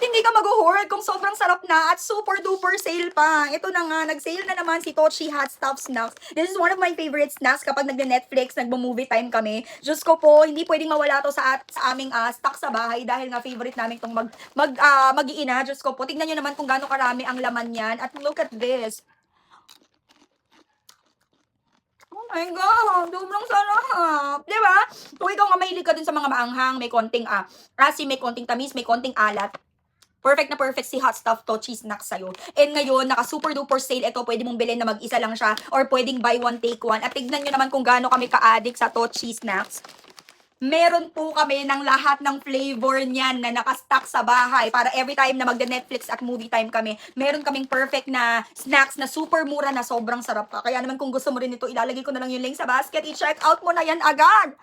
hindi ka mag-hoard kung sobrang sarap na at super duper sale pa. Ito na nga, nag-sale na naman si Tochi Hot Stuff Snacks. This is one of my favorite snacks kapag nag-Netflix, nagbo-movie time kami. Diyos ko po, hindi pwedeng mawala to sa aming stock sa bahay dahil nga favorite namin itong mag-iina. Diyos ko po, tignan nyo naman kung gaano karami ang laman yan. At look at this. Oh my God, sobrang sarap. Di ba? Kung ikaw nga mahilig ka dun sa mga maanghang, may konting asim, may konting tamis, may konting alat, perfect na perfect si Hot Stuff to cheese snacks sa'yo. And ngayon, naka super duper sale ito. Pwede mong bilhin na mag-isa lang siya or pwedeng buy one take one. At tignan nyo naman kung gaano kami ka-addict sa to cheese snacks. Meron po kami ng lahat ng flavor niyan na nakastock sa bahay para every time na magda-Netflix at movie time kami, meron kaming perfect na snacks na super mura na sobrang sarap pa. Kaya naman kung gusto mo rin ito, ilalagay ko na lang yung link sa basket. I-check out mo na yan agad.